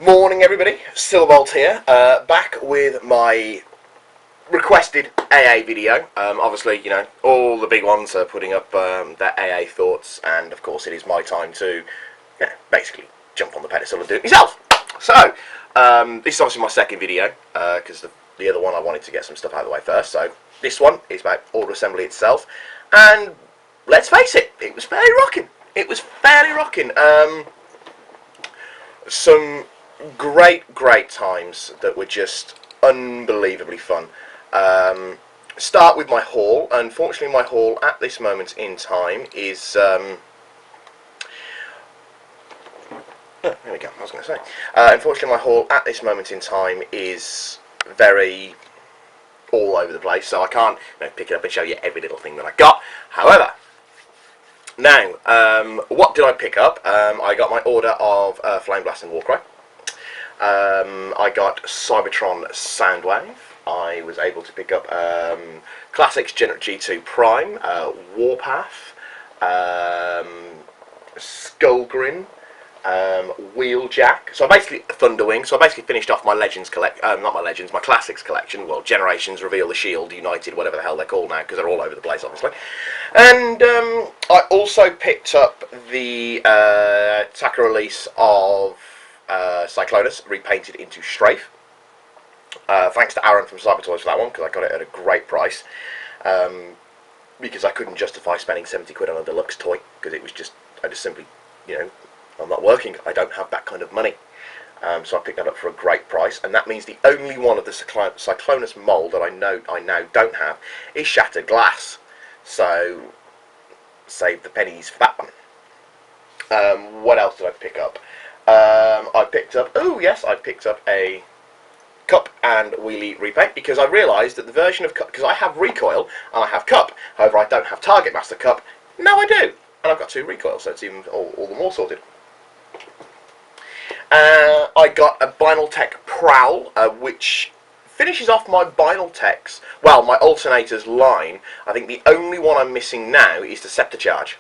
Morning everybody, Silverbolt here, back with my requested AA video. Obviously, you know, all the big ones are putting up their AA thoughts, and of course it is my time to, basically jump on the pedestal and do it myself. So, this is obviously my second video, because the other one I wanted to get some stuff out of the way first, so this one is about auto assembly itself, and let's face it, it was fairly rocking. It was fairly rocking. Some great times that were just unbelievably fun. Start with my haul. Unfortunately, my haul at this moment in time is there we go. I was going to say. Unfortunately, my haul at this moment in time is very all over the place, so I can't pick it up and show you every little thing that I got. However, now, what did I pick up? I got my order of Flame Blast and Warcry. I got Cybertron Soundwave. I was able to pick up Classics G2 Prime, Warpath, Skullgrin, Wheeljack. So I basically Thunderwing. So I basically finished off my Legends not my Legends, my Classics collection. Well, Generations, Reveal the Shield, United, whatever the hell they're called now, because they're all over the place, obviously. And I also picked up the Taka release of Cyclonus, repainted into Strafe. Thanks to Aaron from Cybertoys for that one, because I got it at a great price. Because I couldn't justify spending 70 quid on a deluxe toy, because it was just, I just simply, I'm not working, I don't have that kind of money. So I picked that up for a great price, and that means the only one of the Cyclonus mould that I now don't have is Shattered Glass. So, save the pennies for that one. What else did I pick up? I picked up, I picked up a Cup and Wheelie repaint, because I realised that the version of Cup, because I have Recoil and I have Cup, however I don't have Target Master Cup. Now I do, and I've got 2 Recoils, so it's even all the more sorted. I got a Binaltech Prowl, which finishes off my Binaltechs, well, my alternators line. I think the only one I'm missing now is the Scepter Charge.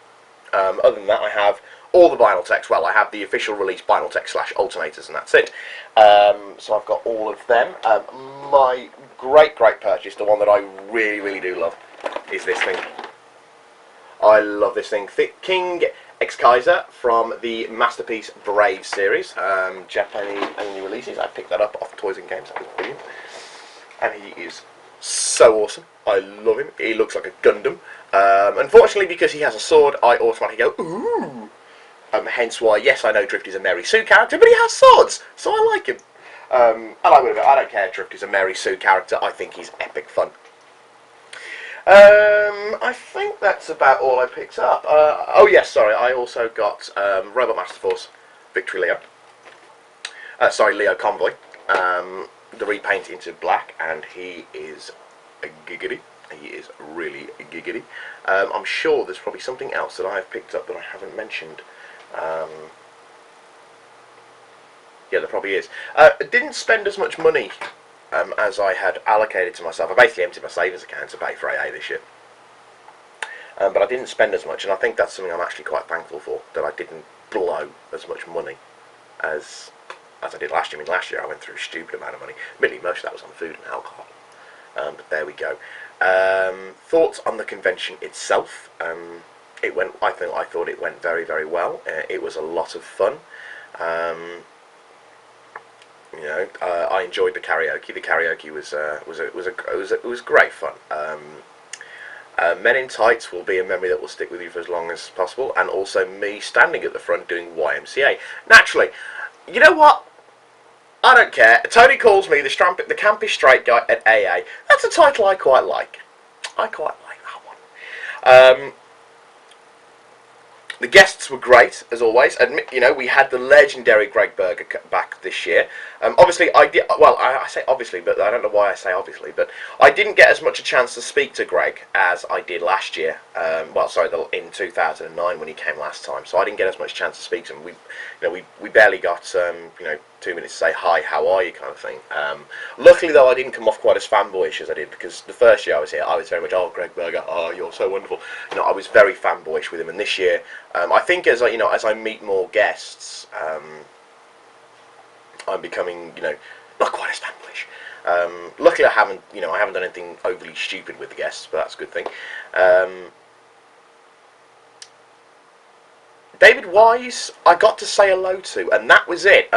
Other than that, I have all the Binaltechs. Well, I have the official release Binaltech / alternators, and that's it. So I've got all of them. My great purchase, the one that I really do love, is this thing. I love this thing. King X Kaiser from the Masterpiece Brave series. Japanese only releases. I picked that up off Toys and Games. That was brilliant. And he is so awesome. I love him. He looks like a Gundam. Unfortunately, because he has a sword, I automatically go, ooh. Hence why, yes, I know Drift is a Mary Sue character, but he has swords, so I like him. And I don't care if Drift is a Mary Sue character. I think he's epic fun. I think that's about all I picked up. Oh yes, sorry, I also got Robot Master Force Victory Leo. Leo Convoy. The repaint into black, and he is a giggity. He is really a giggity. I'm sure there's probably something else that I have picked up that I haven't mentioned. Yeah, there probably is. Didn't spend as much money as I had allocated to myself. I basically emptied my savings account to pay for AA this year. But I didn't spend as much, and I think that's something I'm actually quite thankful for, that I didn't blow as much money as I did last year. I mean, last year I went through a stupid amount of money. Admittedly, most of that was on food and alcohol. But there we go. Thoughts on the convention itself. It went. I thought it went very well. It was a lot of fun. I enjoyed the karaoke. The karaoke was great fun. Men in Tights will be a memory that will stick with you for as long as possible, and also me standing at the front doing YMCA. Naturally, you know what? I don't care. Tony calls me the campy straight guy at AA. That's a title I quite like. I quite like that one. The guests were great, as always. We had the legendary Greg Berger back this year. Obviously, I did. Well, I say obviously, but I don't know why I say obviously. But I didn't get as much a chance to speak to Greg as I did last year. In 2009 when he came last time. So I didn't get as much chance to speak to him. We barely got 2 minutes to say hi, how are you, kind of thing. Luckily, though, I didn't come off quite as fanboyish as I did, because the first year I was here, I was very much, oh, Greg Berger, oh, you're so wonderful. I was very fanboyish with him, and this year, I think as I meet more guests, I'm becoming, not quite as Spanglish. Luckily, I haven't done anything overly stupid with the guests, but that's a good thing. David Wise, I got to say hello to, and that was it.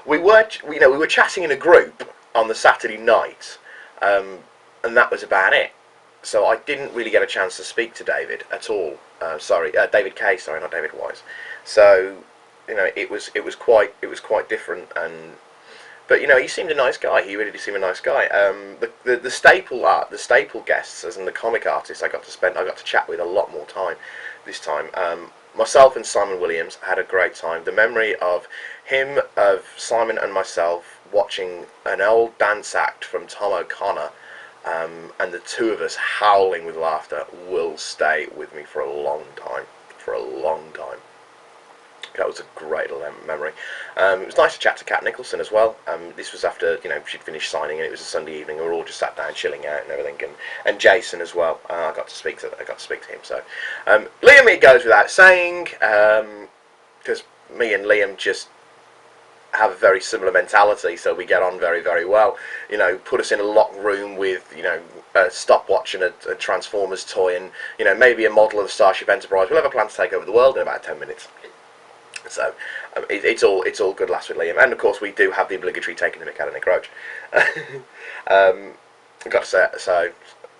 We were chatting in a group on the Saturday night, and that was about it. So I didn't really get a chance to speak to David at all. David Kay. Sorry, not David Wise. So it was quite different, but he seemed a nice guy. He really did seem a nice guy. The staple guests, as in the comic artists, I got to chat with a lot more time this time. Myself and Simon Williams had a great time. The memory of Simon and myself watching an old dance act from Tom O'Connor, and the two of us howling with laughter, will stay with me for a long time. That was a great memory. It was nice to chat to Kat Nicholson as well. This was after she'd finished signing, and it was a Sunday evening. We were all just sat down, chilling out and everything. And Jason as well. I got to speak to him. So Liam, it goes without saying, because me and Liam just have a very similar mentality, so we get on very, very well. Put us in a locked room with a stopwatch and a Transformers toy, and maybe a model of the Starship Enterprise. We'll have a plan to take over the world in about 10 minutes. So it's all good laughs with Liam, and of course we do have the obligatory taking the mick out of Nick Roach. I've got to say, so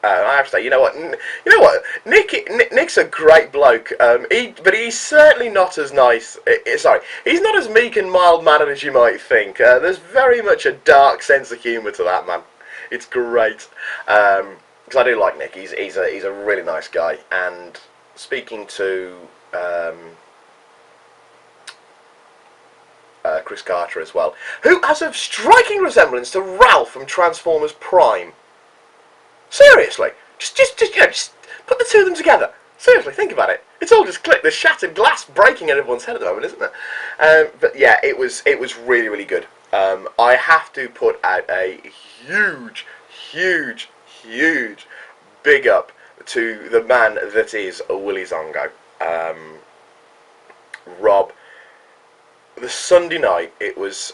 I have to say, you know what, Nick's a great bloke. But he's certainly not as nice. He's not as meek and mild-mannered as you might think. There's very much a dark sense of humour to that man. It's great. Because I do like Nick. He's a really nice guy. And speaking to Chris Carter as well, who has a striking resemblance to Ralph from Transformers Prime. Seriously, just put the two of them together. Seriously, think about it. It's all just click. There's shattered glass breaking in everyone's head at the moment, isn't there? But yeah, it was really, really good. I have to put out a huge big up to the man that is Willy Zongo. Rob. The Sunday night, it was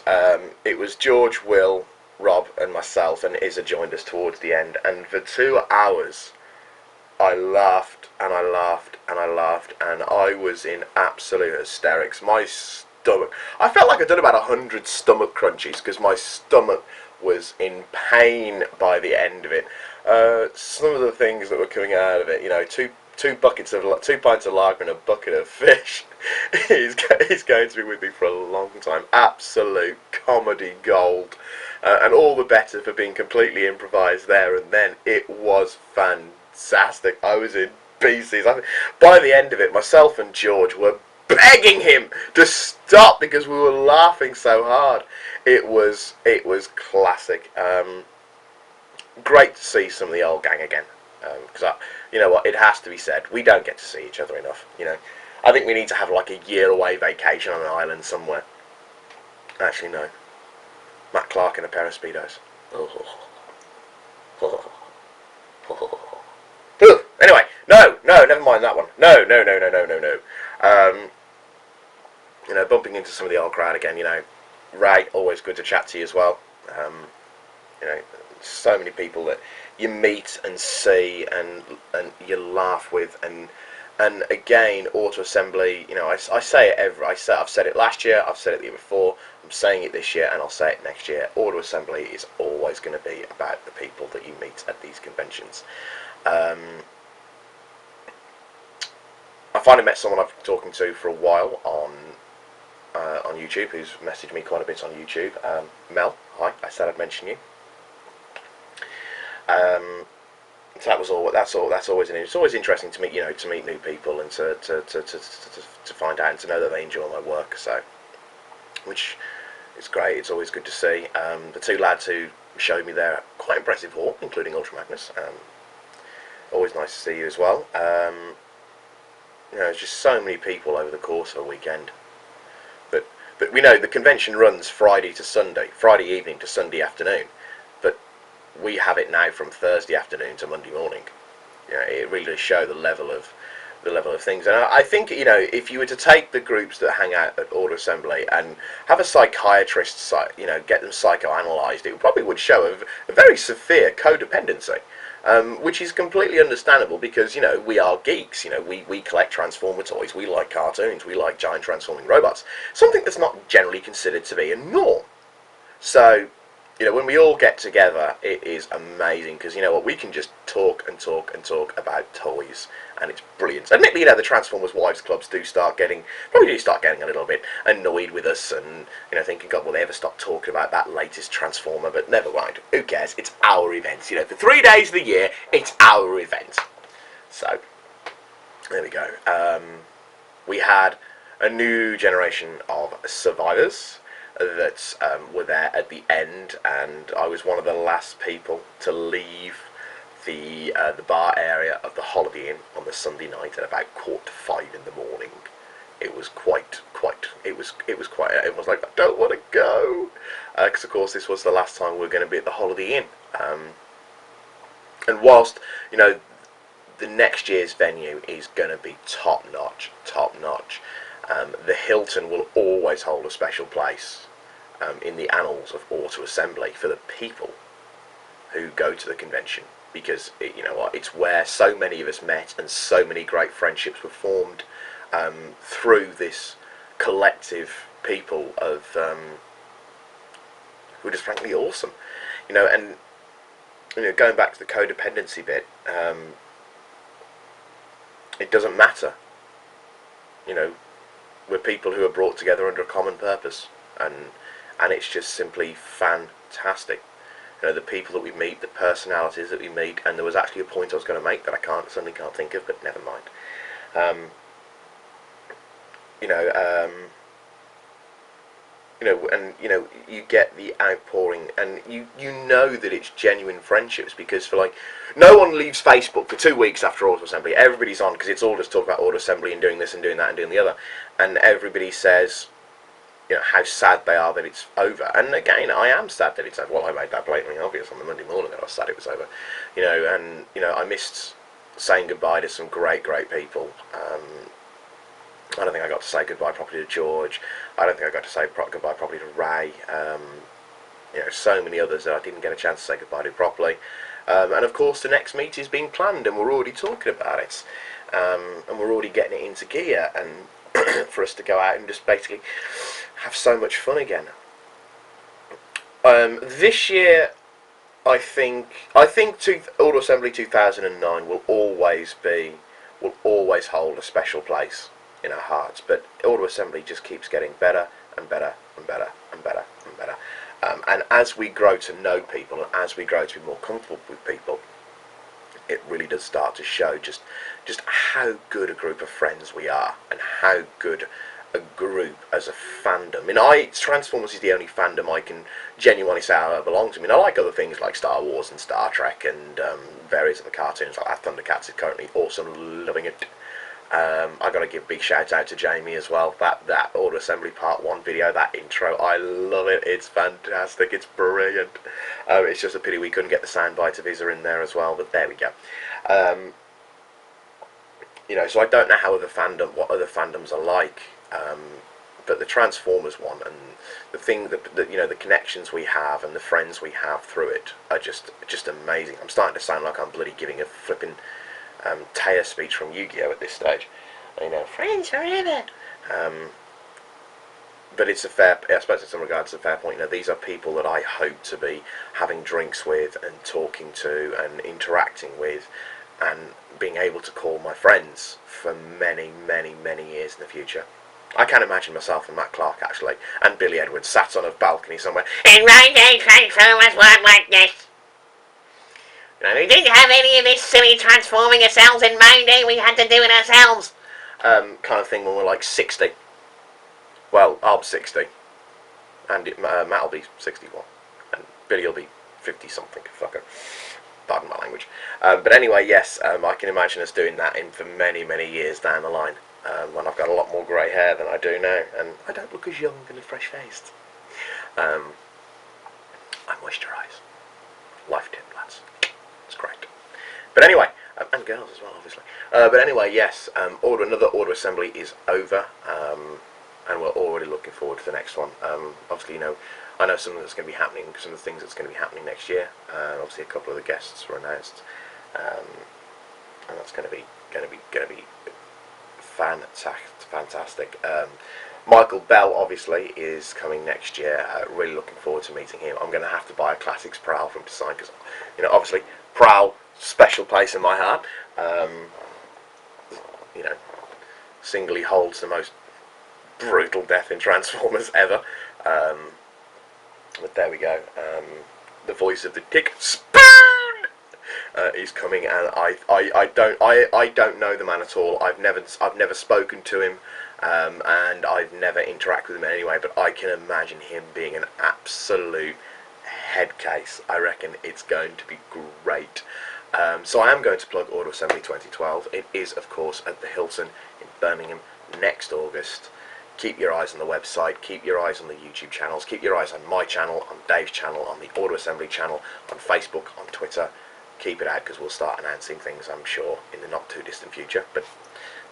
George, Will, Rob, and myself, and Izza joined us towards the end. And for 2 hours, I laughed and I laughed and I laughed, and I was in absolute hysterics. My stomach, I felt like I'd done about 100 stomach crunchies because my stomach was in pain by the end of it. Some of the things that were coming out of it, two pints of lager and a bucket of fish. He's going to be with me for a long time. Absolute comedy gold, and all the better for being completely improvised there and then. It was fantastic. I was in pieces. By the end of it, myself and George were begging him to stop because we were laughing so hard. It was classic. Great to see some of the old gang again. Because you know what, it has to be said, we don't get to see each other enough. I think we need to have like a year away vacation on an island somewhere. Actually, no. Matt Clark in a pair of Speedos. Anyway, no, never mind that one. No. Bumping into some of the old crowd again. Ray, always good to chat to you as well. So many people that you meet and see and you laugh with, and again, auto assembly. I say it I've said it last year, I've said it the year before, I'm saying it this year, and I'll say it next year. Auto assembly is always going to be about the people that you meet at these conventions. I finally met someone I've been talking to for a while on YouTube, who's messaged me quite a bit on YouTube. Mel, hi, I said I'd mention you. So that's always it's always interesting to meet new people and to find out and to know that they enjoy my work. So, which is great. It's always good to see. The two lads who showed me their quite impressive haul, including Ultra Magnus. Always nice to see you as well. There's just so many people over the course of a weekend. But we know the convention runs Friday evening to Sunday afternoon. We have it now from Thursday afternoon to Monday morning. It really does show the level of the level of things. And I think, you know, if you were to take the groups that hang out at Auto Assembly and have a psychiatrist, you know, get them psychoanalyzed, it probably would show a very severe codependency. Which is completely understandable because, you know, we are geeks. You know, we collect Transformer toys, we like cartoons, we like giant transforming robots. Something that's not generally considered to be a norm. So, you know, when we all get together, it is amazing because, you know what, we can just talk and talk and talk about toys, and it's brilliant. Admittedly, you know, the Transformers Wives Clubs probably do start getting a little bit annoyed with us and, you know, thinking, God, will they ever stop talking about that latest Transformer? But never mind, who cares? It's our event. You know, for 3 days of the year, it's our event. So, there we go. We had a new generation of survivors that were there at the end, and I was one of the last people to leave the bar area of the Holiday Inn on the Sunday night at about 4:45 in the morning. It was it was quite, it was like, I don't want to go, because of course this was the last time we were going to be at the Holiday Inn, and whilst, you know, the next year's venue is going to be top notch. The Hilton will always hold a special place in the annals of Auto Assembly for the people who go to the convention, because you know what, it's where so many of us met and so many great friendships were formed through this collective people of who are just frankly awesome, you know. And you know, going back to the codependency bit, it doesn't matter, you know, we're people who are brought together under a common purpose, and it's just simply fantastic. You know, the people that we meet, the personalities that we meet, and there was actually a point I was going to make that I suddenly can't think of, but never mind. You know, and you know, you get the outpouring, and you know that it's genuine friendships, because for like, no one leaves Facebook for 2 weeks after Auto Assembly. Everybody's on, because it's all just talk about Auto Assembly and doing this and doing that and doing the other, and everybody says, you know, how sad they are that it's over. And again, I am sad that it's over. Well, I made that blatantly obvious on the Monday morning that I was sad it was over, you know. And you know, I missed saying goodbye to some great people. I don't think I got to say goodbye properly to George. I don't think I got to say goodbye properly to Ray. You know, so many others that I didn't get a chance to say goodbye to properly. And of course, the next meet is being planned, and we're already talking about it. And we're already getting it into gear, and for us to go out and just basically have so much fun again. This year, I think Auto Assembly 2009 will always hold a special place in our hearts. But Auto Assembly just keeps getting better and better and better and better and better. And as we grow to know people, and as we grow to be more comfortable with people, it really does start to show just how good a group of friends we are, and how good a group as a fandom. I mean, Transformers is the only fandom I can genuinely say I belong to. I mean, I like other things like Star Wars and Star Trek and various other cartoons like that. Thundercats is currently awesome, loving it. I got to give a big shout out to Jamie as well. That Auto Assembly Part 1 video, that intro, I love it. It's fantastic. It's brilliant. It's just a pity we couldn't get the soundbite of Izza in there as well, but there we go. You know, so I don't know what other fandoms are like, but the Transformers one, and the thing that you know, the connections we have and the friends we have through it are just amazing. I'm starting to sound like I'm bloody giving a flipping Taya speech from Yu-Gi-Oh at this stage, you know, friends forever. But it's I suppose in some regards, it's a fair point. You know, these are people that I hope to be having drinks with and talking to and interacting with, and being able to call my friends for many years in the future. I can imagine myself and Matt Clark actually, and Billy Edwards sat on a balcony somewhere. In my day, Transformers weren't like this. We didn't have any of this silly transforming ourselves in my day, we had to do it ourselves. Kind of thing when we're like 60. Well, I'll be 60. And Matt will be 61. And Billy will be 50-something. Fucker. Pardon my language. But anyway, yes, I can imagine us doing that for many years down the line. When I've got a lot more grey hair than I do now. And I don't look as young and fresh-faced. I moisturise. Life tip, lads. It's great. But anyway, and girls as well, obviously. But anyway, yes, another order assembly is over, and we're already looking forward to the next one. Obviously, I know something that's going to be happening, some of the things that's going to be happening next year. Obviously, a couple of the guests were announced, and that's going to be fantastic. Michael Bell obviously is coming next year. Really looking forward to meeting him. I'm going to have to buy a Classics Prowl from Design because, obviously Prowl, special place in my heart. Singly holds the most brutal death in Transformers ever. But there we go. The voice of the Dick Spoon is coming, and I don't know the man at all. I've never spoken to him. And I've never interacted with him in any way, but I can imagine him being an absolute head case. I reckon it's going to be great. So I am going to plug Auto Assembly 2012. It is, of course, at the Hilton in Birmingham next August. Keep your eyes on the website, keep your eyes on the YouTube channels, keep your eyes on my channel, on Dave's channel, on the Auto Assembly channel, on Facebook, on Twitter. Keep it out because we'll start announcing things, I'm sure, in the not too distant future. But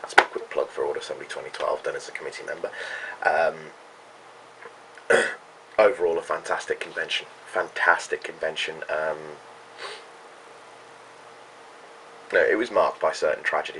that's my quick plug for Auto Assembly 2012, done as a committee member. Overall, a fantastic convention. It was marked by certain tragedies.